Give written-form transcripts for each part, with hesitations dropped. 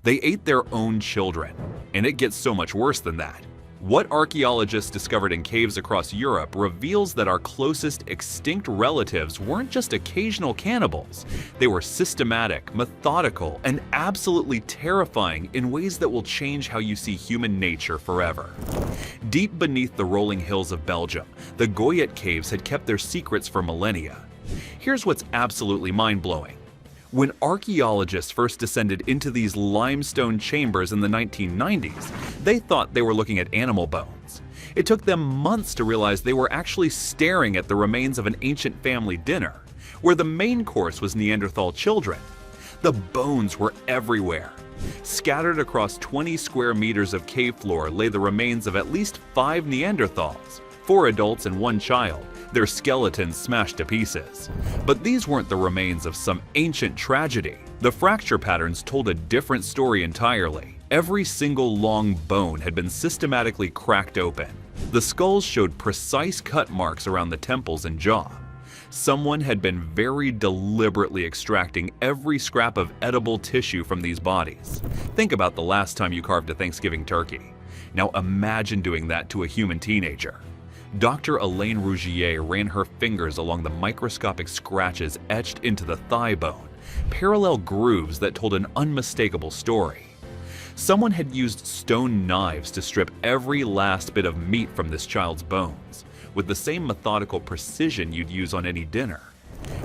They ate their own children, and it gets so much worse than that. What archaeologists discovered in caves across Europe reveals that our closest extinct relatives weren't just occasional cannibals. They were systematic, methodical, and absolutely terrifying in ways that will change how you see human nature forever. Deep beneath the rolling hills of Belgium, the Goyet caves had kept their secrets for millennia. Here's what's absolutely mind-blowing. When archaeologists first descended into these limestone chambers in the 1990s, they thought they were looking at animal bones. It took them months to realize they were actually staring at the remains of an ancient family dinner, where the main course was Neanderthal children. The bones were everywhere. Scattered across 20 square meters of cave floor lay the remains of at least 5 Neanderthals, 4 adults and 1 child, their skeletons smashed to pieces. But these weren't the remains of some ancient tragedy. The fracture patterns told a different story entirely. Every single long bone had been systematically cracked open. The skulls showed precise cut marks around the temples and jaw. Someone had been very deliberately extracting every scrap of edible tissue from these bodies. Think about the last time you carved a Thanksgiving turkey. Now imagine doing that to a human teenager. Dr. Elaine Rougier ran her fingers along the microscopic scratches etched into the thigh bone, parallel grooves that told an unmistakable story. Someone had used stone knives to strip every last bit of meat from this child's bones, with the same methodical precision you'd use on any dinner.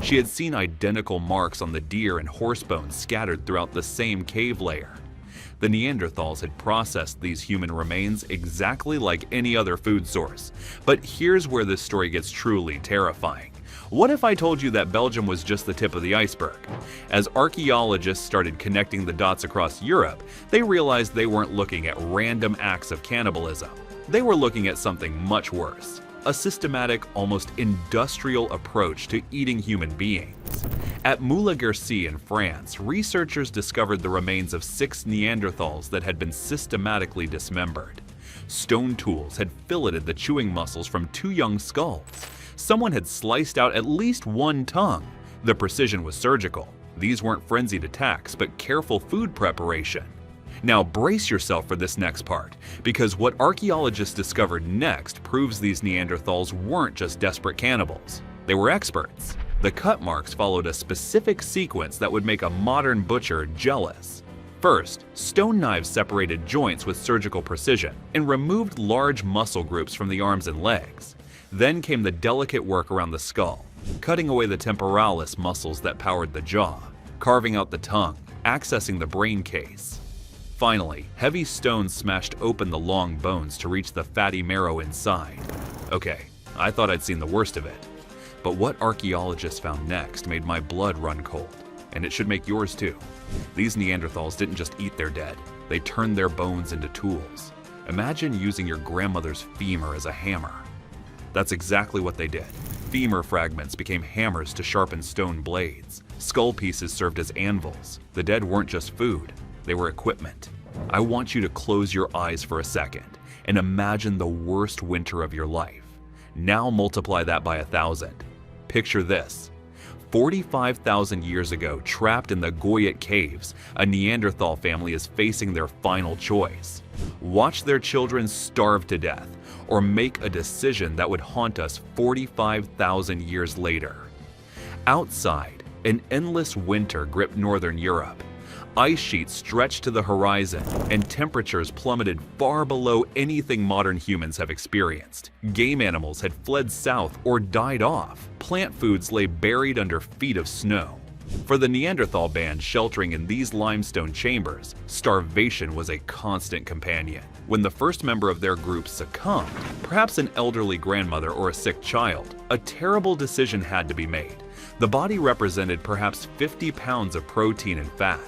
She had seen identical marks on the deer and horse bones scattered throughout the same cave layer. The Neanderthals had processed these human remains exactly like any other food source. But here's where this story gets truly terrifying. What if I told you that Belgium was just the tip of the iceberg? As archaeologists started connecting the dots across Europe, they realized they weren't looking at random acts of cannibalism. They were looking at something much worse. A systematic, almost industrial approach to eating human beings. At Moula-Guercy in France, researchers discovered the remains of 6 Neanderthals that had been systematically dismembered. Stone tools had filleted the chewing muscles from 2 young skulls. Someone had sliced out at least 1 tongue. The precision was surgical. These weren't frenzied attacks, but careful food preparation. Now brace yourself for this next part, because what archaeologists discovered next proves these Neanderthals weren't just desperate cannibals. They were experts. The cut marks followed a specific sequence that would make a modern butcher jealous. First, stone knives separated joints with surgical precision and removed large muscle groups from the arms and legs. Then came the delicate work around the skull, cutting away the temporalis muscles that powered the jaw, carving out the tongue, accessing the brain case. Finally, heavy stones smashed open the long bones to reach the fatty marrow inside. Okay, I thought I'd seen the worst of it. But what archaeologists found next made my blood run cold, and it should make yours too. These Neanderthals didn't just eat their dead, they turned their bones into tools. Imagine using your grandmother's femur as a hammer. That's exactly what they did. Femur fragments became hammers to sharpen stone blades. Skull pieces served as anvils. The dead weren't just food. They were equipment. I want you to close your eyes for a second and imagine the worst winter of your life. Now multiply that by 1,000. Picture this. 45,000 years ago, trapped in the Goyet caves, a Neanderthal family is facing their final choice. Watch their children starve to death, or make a decision that would haunt us 45,000 years later. Outside, an endless winter gripped northern Europe. Ice sheets stretched to the horizon, and temperatures plummeted far below anything modern humans have experienced. Game animals had fled south or died off. Plant foods lay buried under feet of snow. For the Neanderthal band sheltering in these limestone chambers, starvation was a constant companion. When the first member of their group succumbed, perhaps an elderly grandmother or a sick child, a terrible decision had to be made. The body represented perhaps 50 pounds of protein and fat.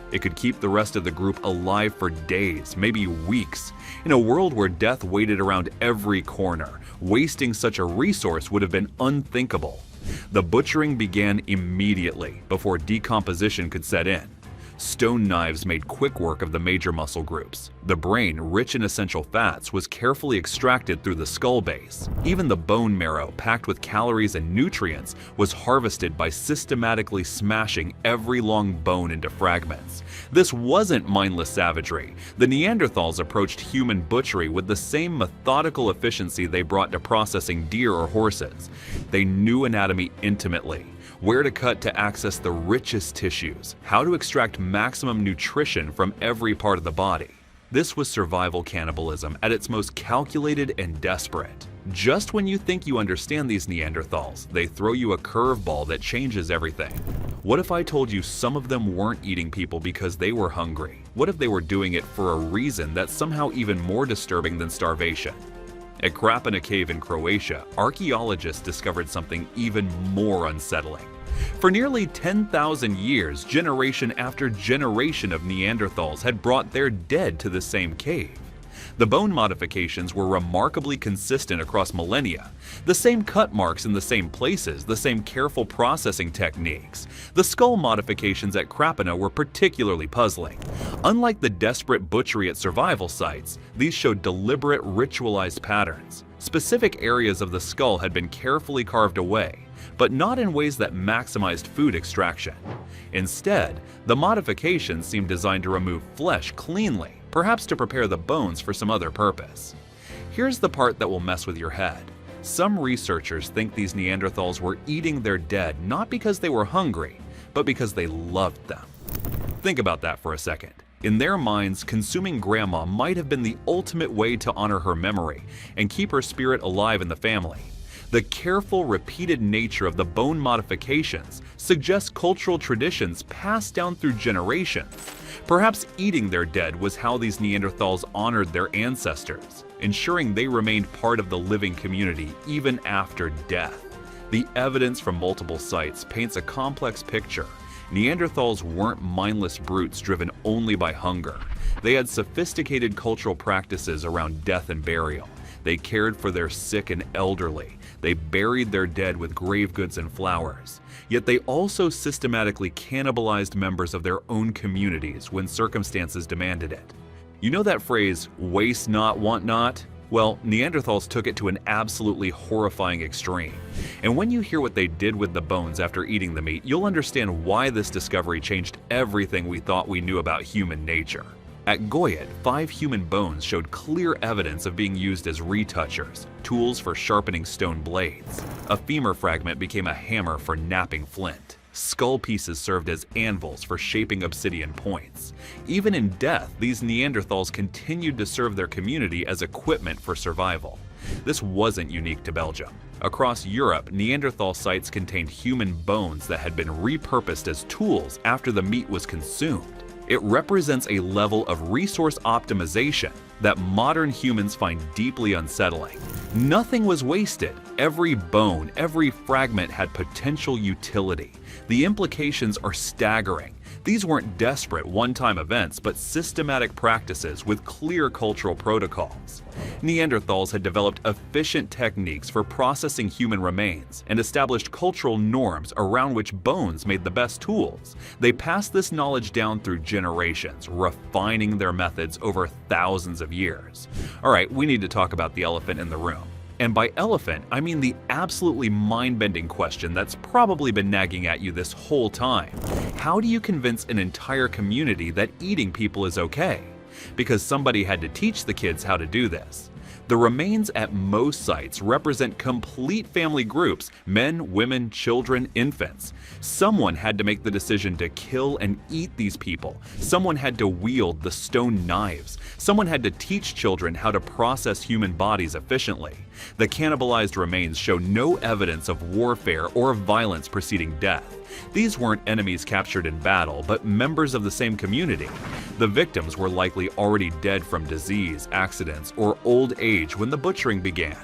It could keep the rest of the group alive for days, maybe weeks. In a world where death waited around every corner, wasting such a resource would have been unthinkable. The butchering began immediately, before decomposition could set in. Stone knives made quick work of the major muscle groups. The brain, rich in essential fats, was carefully extracted through the skull base. Even the bone marrow, packed with calories and nutrients, was harvested by systematically smashing every long bone into fragments. This wasn't mindless savagery. The Neanderthals approached human butchery with the same methodical efficiency they brought to processing deer or horses. They knew anatomy intimately. Where to cut to access the richest tissues, how to extract maximum nutrition from every part of the body. This was survival cannibalism at its most calculated and desperate. Just when you think you understand these Neanderthals, they throw you a curveball that changes everything. What if I told you some of them weren't eating people because they were hungry? What if they were doing it for a reason that's somehow even more disturbing than starvation? At Krapina Cave in Croatia, archaeologists discovered something even more unsettling. For nearly 10,000 years, generation after generation of Neanderthals had brought their dead to the same cave. The bone modifications were remarkably consistent across millennia. The same cut marks in the same places, the same careful processing techniques. The skull modifications at Krapina were particularly puzzling. Unlike the desperate butchery at survival sites, these showed deliberate ritualized patterns. Specific areas of the skull had been carefully carved away, but not in ways that maximized food extraction. Instead, the modifications seemed designed to remove flesh cleanly, perhaps to prepare the bones for some other purpose. Here's the part that will mess with your head. Some researchers think these Neanderthals were eating their dead not because they were hungry, but because they loved them. Think about that for a second. In their minds, consuming grandma might have been the ultimate way to honor her memory and keep her spirit alive in the family. The careful, repeated nature of the bone modifications suggests cultural traditions passed down through generations. Perhaps eating their dead was how these Neanderthals honored their ancestors, ensuring they remained part of the living community even after death. The evidence from multiple sites paints a complex picture. Neanderthals weren't mindless brutes driven only by hunger. They had sophisticated cultural practices around death and burial. They cared for their sick and elderly. They buried their dead with grave goods and flowers. Yet they also systematically cannibalized members of their own communities when circumstances demanded it. You know that phrase, waste not, want not? Well, Neanderthals took it to an absolutely horrifying extreme. And when you hear what they did with the bones after eating the meat, you'll understand why this discovery changed everything we thought we knew about human nature. At Goyet, 5 human bones showed clear evidence of being used as retouchers, tools for sharpening stone blades. A femur fragment became a hammer for knapping flint. Skull pieces served as anvils for shaping obsidian points. Even in death, these Neanderthals continued to serve their community as equipment for survival. This wasn't unique to Belgium. Across Europe, Neanderthal sites contained human bones that had been repurposed as tools after the meat was consumed. It represents a level of resource optimization that modern humans find deeply unsettling. Nothing was wasted. Every bone, every fragment had potential utility. The implications are staggering. These weren't desperate one-time events, but systematic practices with clear cultural protocols. Neanderthals had developed efficient techniques for processing human remains and established cultural norms around which bones made the best tools. They passed this knowledge down through generations, refining their methods over thousands of years. All right, we need to talk about the elephant in the room. And by elephant, I mean the absolutely mind-bending question that's probably been nagging at you this whole time. How do you convince an entire community that eating people is okay? Because somebody had to teach the kids how to do this. The remains at most sites represent complete family groups: men, women, children, infants. Someone had to make the decision to kill and eat these people. Someone had to wield the stone knives. Someone had to teach children how to process human bodies efficiently. The cannibalized remains show no evidence of warfare or violence preceding death. These weren't enemies captured in battle, but members of the same community. The victims were likely already dead from disease, accidents, or old age when the butchering began.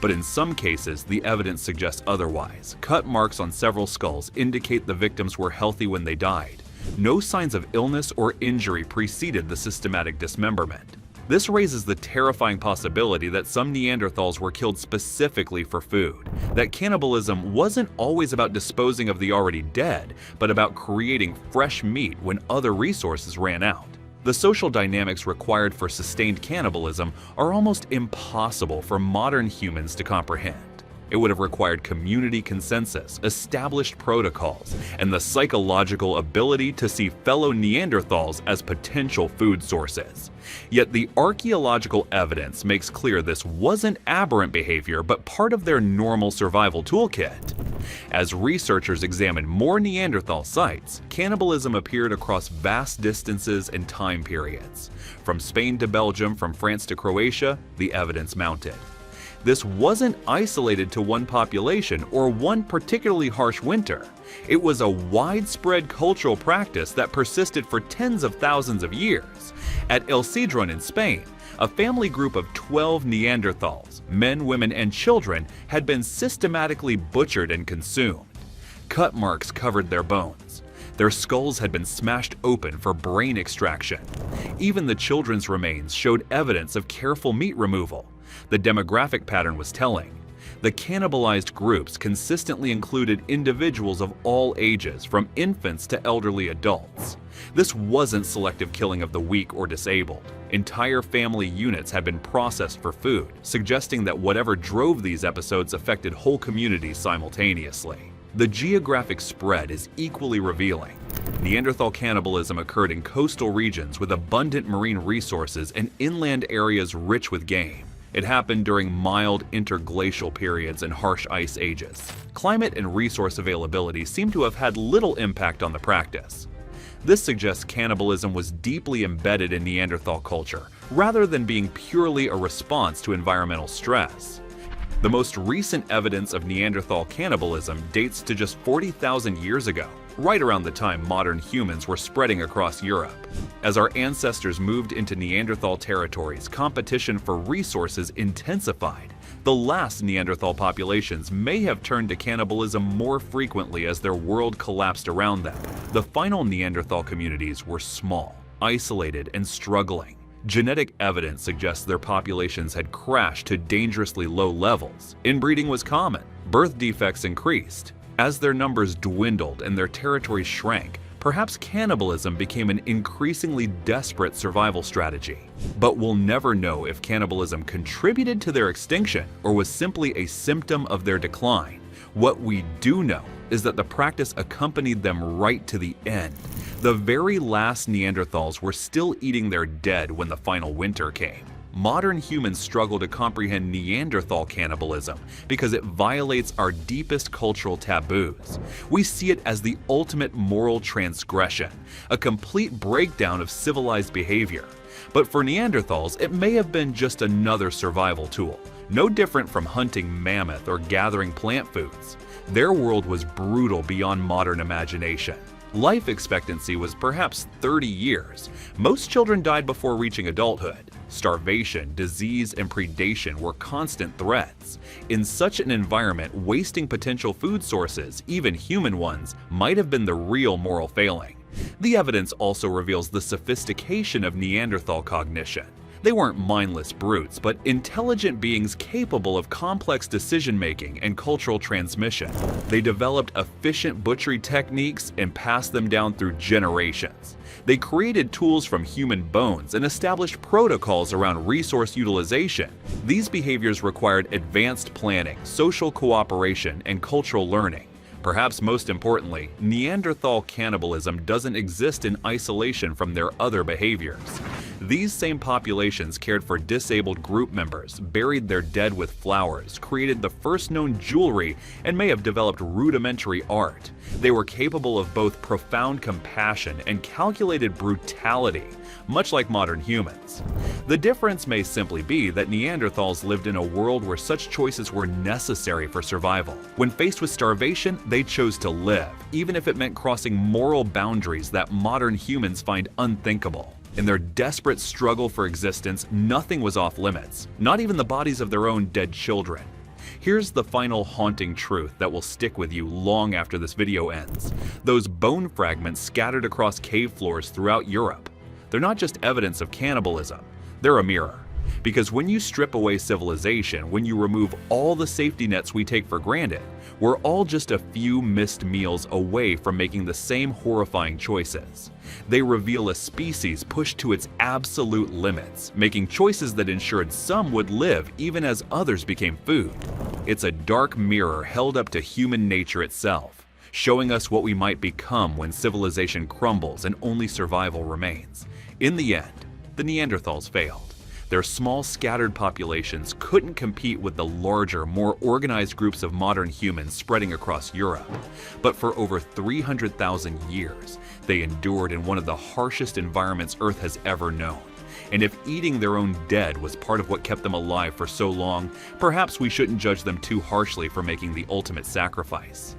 But in some cases, the evidence suggests otherwise. Cut marks on several skulls indicate the victims were healthy when they died. No signs of illness or injury preceded the systematic dismemberment. This raises the terrifying possibility that some Neanderthals were killed specifically for food, that cannibalism wasn't always about disposing of the already dead, but about creating fresh meat when other resources ran out. The social dynamics required for sustained cannibalism are almost impossible for modern humans to comprehend. It would have required community consensus, established protocols, and the psychological ability to see fellow Neanderthals as potential food sources. Yet the archaeological evidence makes clear this wasn't aberrant behavior, but part of their normal survival toolkit. As researchers examined more Neanderthal sites, cannibalism appeared across vast distances and time periods. From Spain to Belgium, from France to Croatia, the evidence mounted. This wasn't isolated to one population or one particularly harsh winter. It was a widespread cultural practice that persisted for tens of thousands of years. At El Sidrón in Spain, a family group of 12 Neanderthals, men, women, and children, had been systematically butchered and consumed. Cut marks covered their bones. Their skulls had been smashed open for brain extraction. Even the children's remains showed evidence of careful meat removal. The demographic pattern was telling. The cannibalized groups consistently included individuals of all ages, from infants to elderly adults. This wasn't selective killing of the weak or disabled. Entire family units had been processed for food, suggesting that whatever drove these episodes affected whole communities simultaneously. The geographic spread is equally revealing. Neanderthal cannibalism occurred in coastal regions with abundant marine resources and inland areas rich with game. It happened during mild interglacial periods and harsh ice ages. Climate and resource availability seem to have had little impact on the practice. This suggests cannibalism was deeply embedded in Neanderthal culture, rather than being purely a response to environmental stress. The most recent evidence of Neanderthal cannibalism dates to just 40,000 years ago, right around the time modern humans were spreading across Europe. As our ancestors moved into Neanderthal territories, competition for resources intensified. The last Neanderthal populations may have turned to cannibalism more frequently as their world collapsed around them. The final Neanderthal communities were small, isolated, and struggling. Genetic evidence suggests their populations had crashed to dangerously low levels. Inbreeding was common. Birth defects increased. As their numbers dwindled and their territories shrank, perhaps cannibalism became an increasingly desperate survival strategy. But we'll never know if cannibalism contributed to their extinction or was simply a symptom of their decline. What we do know is that the practice accompanied them right to the end. The very last Neanderthals were still eating their dead when the final winter came. Modern humans struggle to comprehend Neanderthal cannibalism because it violates our deepest cultural taboos. We see it as the ultimate moral transgression, a complete breakdown of civilized behavior. But for Neanderthals, it may have been just another survival tool, no different from hunting mammoth or gathering plant foods. Their world was brutal beyond modern imagination. Life expectancy was perhaps 30 years. Most children died before reaching adulthood. Starvation, disease, and predation were constant threats. In such an environment, wasting potential food sources, even human ones, might have been the real moral failing. The evidence also reveals the sophistication of Neanderthal cognition. They weren't mindless brutes, but intelligent beings capable of complex decision-making and cultural transmission. They developed efficient butchery techniques and passed them down through generations. They created tools from human bones and established protocols around resource utilization. These behaviors required advanced planning, social cooperation, and cultural learning. Perhaps most importantly, Neanderthal cannibalism doesn't exist in isolation from their other behaviors. These same populations cared for disabled group members, buried their dead with flowers, created the first known jewelry, and may have developed rudimentary art. They were capable of both profound compassion and calculated brutality, much like modern humans. The difference may simply be that Neanderthals lived in a world where such choices were necessary for survival. When faced with starvation, they chose to live, even if it meant crossing moral boundaries that modern humans find unthinkable. In their desperate struggle for existence, nothing was off limits, not even the bodies of their own dead children. Here's the final haunting truth that will stick with you long after this video ends. Those bone fragments scattered across cave floors throughout Europe. They're not just evidence of cannibalism. They're a mirror. Because when you strip away civilization, when you remove all the safety nets we take for granted, we're all just a few missed meals away from making the same horrifying choices. They reveal a species pushed to its absolute limits, making choices that ensured some would live even as others became food. It's a dark mirror held up to human nature itself, showing us what we might become when civilization crumbles and only survival remains. In the end, the Neanderthals failed. Their small, scattered populations couldn't compete with the larger, more organized groups of modern humans spreading across Europe. But for over 300,000 years, they endured in one of the harshest environments Earth has ever known. And if eating their own dead was part of what kept them alive for so long, perhaps we shouldn't judge them too harshly for making the ultimate sacrifice.